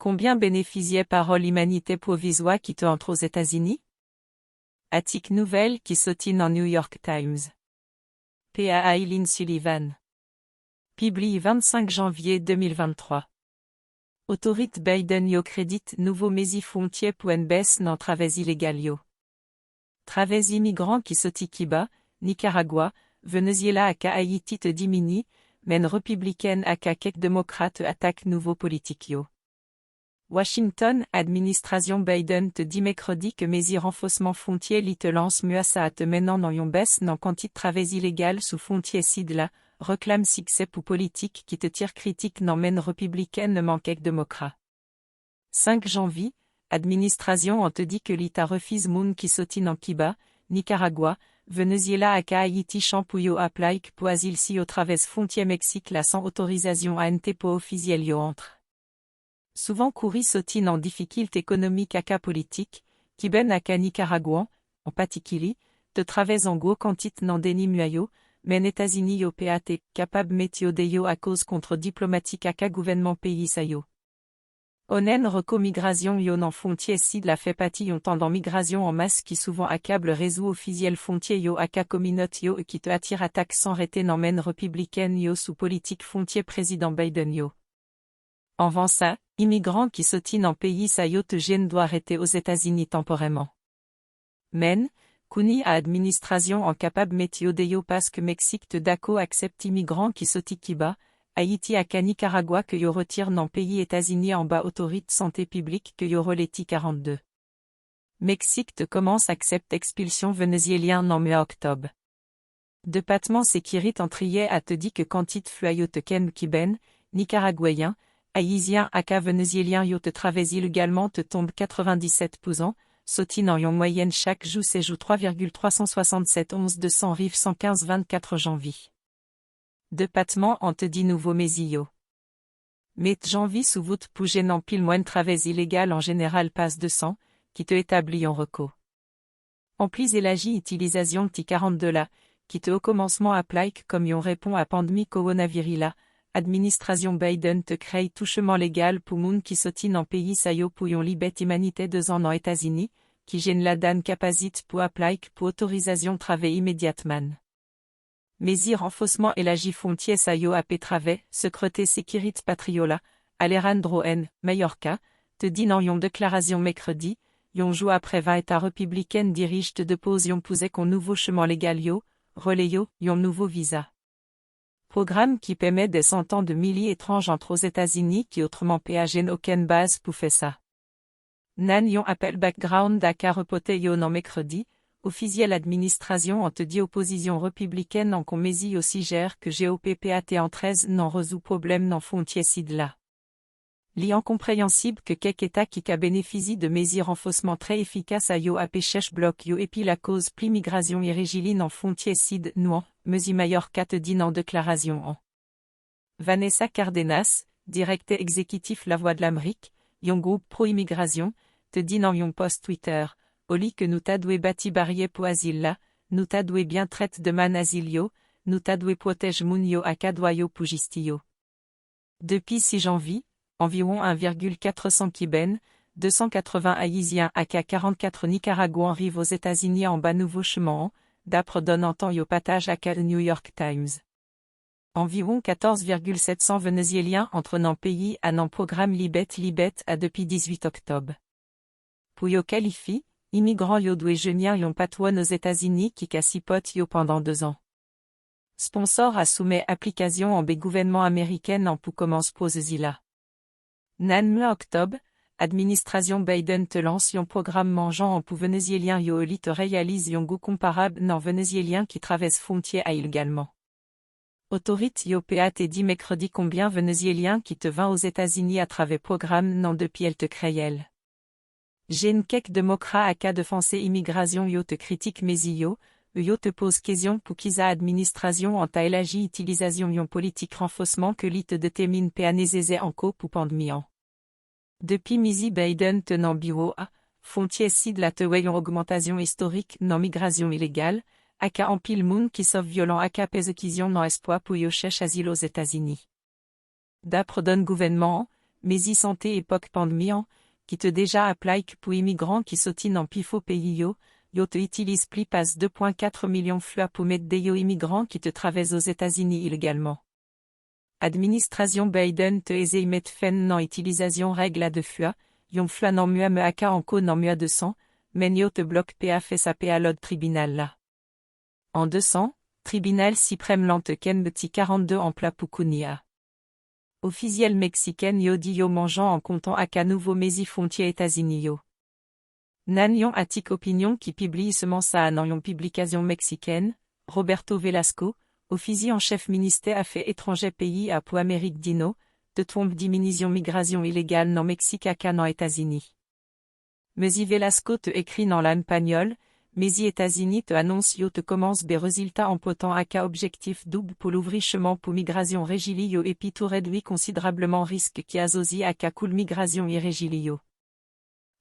Combien bénéficiait parole humanité provisoire qui te entre aux États-Unis? Article nouvelle qui sautine en New York Times. P.A. Eileen Sullivan. Publié 25 janvier 2023. Autorité Biden yo crédite nouveau mesi frontier pour une baisse dans travers illégal yo. Travers immigrants qui sautent Cuba, Nicaragua, Venezuela aka Haïti te diminue, men républicaine aka quelques démocrates attaquent nouveau politique yo. Washington, administration Biden te dit mercredi que mesi renforcement frontier li te lance mieux à te menant dans yon baisse dans quantité travers illégal sous frontier sid la, réclame succès pour politique qui te tire critique dans men républicaine ne manque que démocrat. 5 janvier, administration on te dit que l'État refuse moun qui sautine en Cuba, Nicaragua, Venezuela aka Haïti champouyo applique pour asile si au travers frontière Mexique la sans autorisation à NT officiel yo entre. Souvent couri sautine en difficulté économique aka politique, Cuban aka Nicaraguan, en particulier, te travers en gros quantite n'en déni muayo, men États-Unis yo PAT, capable métio deyo à cause contre diplomatique aka gouvernement pays sayo. Onen reco migration yon en frontier si de la fait partie yon tendant migration en masse qui souvent accable réseau officiel frontier yo aka communauté yo qui te attire attaque sans rester n'emmène républicaine yo sous politique frontier président Biden yo. En vent ça, immigrants qui sautinent en pays sa yo te gêne doit arrêter aux États-Unis temporairement. Men, Kuni à administration en capable météo deyo parce que Mexique te daco accepte immigrants qui sautent Cuba, Haïti aka Nicaragua que yo retire dans pays États-Unis en bas autorité santé publique que yo releti 42. Mexique te commence accepte expulsion vénézuélien dans mai octobre. Département sécurité en trier a te dit que quantité fluayo te ken Cubain, Nicaraguayen, Haïtien aka vénézuélien yo te travers illégalement te tombe 97%, sautine en yon moyenne chaque jour séjour 3,367 11 200 rive 115 24 janvier. Département en te dit nouveau mesio. Mais janvier sous voûte pour gênant pile moine travers illégal en général passe 200, qui te établit en reco. En plus élagi utilisation ti 42 là, qui te au commencement applique comme yon répond à pandémie coronavirus administration Biden te crée touchement légal pour moun qui sautine en pays sayo pour yon libet humanité 2 ans en États-Unis, qui gêne la dan capacite pour applique pour autorisation travail immédiatement. Mesi renforcement élagi frontier sayo à Petrave, secrétaire sécurité patriola, Alejandro N. Mallorca, te dit dans yon déclaration mercredi, yon joue après va état républicaine dirige te depose yon pousé qu'on nouveau chemin légal yo, relais yo, yon nouveau visa. Programme qui permet des centaines de milliers étranges entre aux États-Unis qui autrement péagène aucune base pour faire ça. Nan yon appel background d'aka repoté yo non mercredi, officiel administration en te dit opposition républicaine en comésie aussi gère que GOPPAT en 13 n'en résout problème n'en frontier sid là. Li incompréhensible que quelques États qui ka bénéficie de mesures renforcement très efficaces à yo apéchèche bloc yo et puis la cause pli migration irrégiline en frontier sid nouan, mesi Mallorca te dit en déclaration en. Vanessa Cardenas, directeur exécutif La Voix de l'Amérique, yon groupe pro-immigration, te dit dans yon post Twitter, au lit que nous t'a doué bâti barrière pour asile là, nous t'a doué bien traite de man asilio, nous t'a doué protège moun yo à kadwayo pour gistio. Depuis 6 janvier, environ 1,400 Cubains, 280 Haïtiens aka 44 Nicaraguans arrivent aux États-Unis en bas nouveau chemin, d'après donnant yo patage aka New York Times. Environ 14,700 Vénézuéliens entrent dans pays à nan programme Libet à depuis 18 octobre. Pour yo qualifie, immigrants yo doué jenien yon patouane aux États-Unis qui cassipote yo pendant 2 ans. Sponsor a soumet application en bé gouvernement américaine en pour commence pose zila. Nan me octobre, administration Biden te lance yon programme mangeant en pour vénézuélien yo oli te réalise yon goût comparable nan vénézuélien qui traverse frontière à illégalement. Autorité yo PA te dit mercredi combien vénézuélien qui te vint aux États-Unis à travers programme nan depuis elle te créelle. J'aime quelques démocrats à cas de foncer immigration yo te critique mesi yo te pose question pour qu'ils a administration en ta élagi utilisation yon politique renforcement que li te détermine PA nézézé en co pour pandémie. Depuis misi Biden tenant bureau à, frontier sid la te yon augmentation historique non migration illégale, aka en pile moun qui sauve violent aka péséquision non espoir pour yo chèche asile aux États-Unis. D'après d'un gouvernement, mais y santé époque pandemian, qui te déjà applique pour immigrants qui sotinent en pifo pays yo te utilise pli passe 2,4 millions flux pour mettre des immigrants qui te traversent aux États-Unis illégalement. Administration Biden te aise y mettre fin non utilisation règle à de fua, yon flua non mua me aka en co non mua 200, men yo te bloque pa fait sa pa l'ode tribunal là. En 200, tribunal suprême lente ken petit 42 en plat pukunia. Officiel mexicaine yo di yo mangeant en comptant aka nouveau mesi frontier États-Unis yo. Nan yon atik opinion qui publie ça nan yon publication mexicaine, Roberto Velasco, officier en chef ministère affaires étrangers pays à pour Amérique dino, de tombe diminution migration illégale non Mexique aka non États-Unis. Mesi Velasco te écrit dans l'espagnol, mesi États-Unis te annonce yo te commence des résultats en potant aka objectif double pour l'ouvrichement pour migration régili yo et puis tout réduit considérablement risque qui azosi aka cool migration irrégili yo.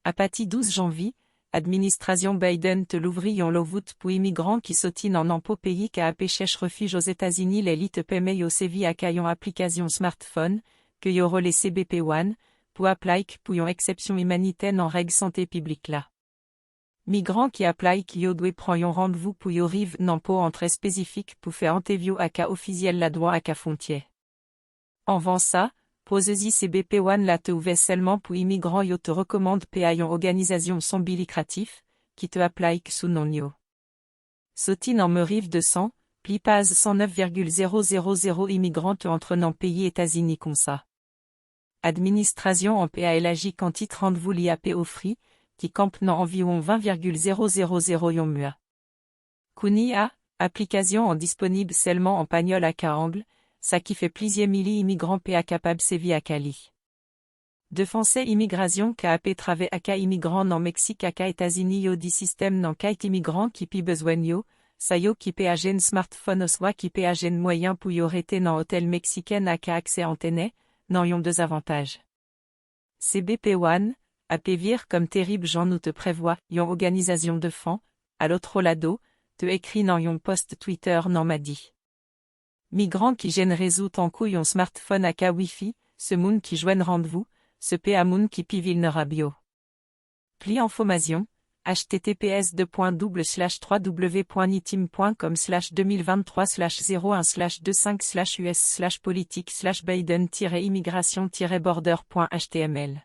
À partir 12 janvier, administration Biden te l'ouvrit yon lovout pour immigrants qui sotinent en empo pays qu'à apéchèche refuge aux États-Unis l'élite paie yo sévi aka yon application smartphone, que yo relais CBP1, pour applique pour yon exception humanitaire en règle santé publique là. Migrants qui applique yo doit prend yon rendez-vous pour yo rive n'empo entrée spécifique pour faire interview aka officiel la droit aka frontière. En vend ça, posezi CBP1 la te ouvert seulement pour immigrants yo te recommande pa yon organisation sans but lucratif, qui te applique sous non yo. Sotin en me rive 200, pli paz 109,000 immigrants te entrenant pays États-Unis comme ça. Administration en PALAJ quantit rendez-vous l'IAP offri, qui campe non environ 20,000 yon mua. Kunia, application en disponible seulement en pagnol aka angle, ça qui fait plusieurs milliers immigrants PA capable sévi à Cali. Défense immigration KAP trave aka immigrants non Mexique aka États-Unis yo di système non kite immigrants qui pi besoin yo, sa yo qui pe agène smartphone soit qui pe agène moyen pour yo rete non hôtel mexicain aka accès antenne, non yon deux avantages. CBP1, à pévir comme terrible j'en nous te prévoit, yon organisation de fonds, à l'autre lado, te écrit non yon post Twitter non m'a dit. Migrants qui gênent résout en coup yon smartphone aka wifi, ce moun qui joignent rendez-vous, ce pa moun qui pi vulnérable. Pli information, https://www.nitim.com/2023/01/25/us/politique/biden-immigration-border.html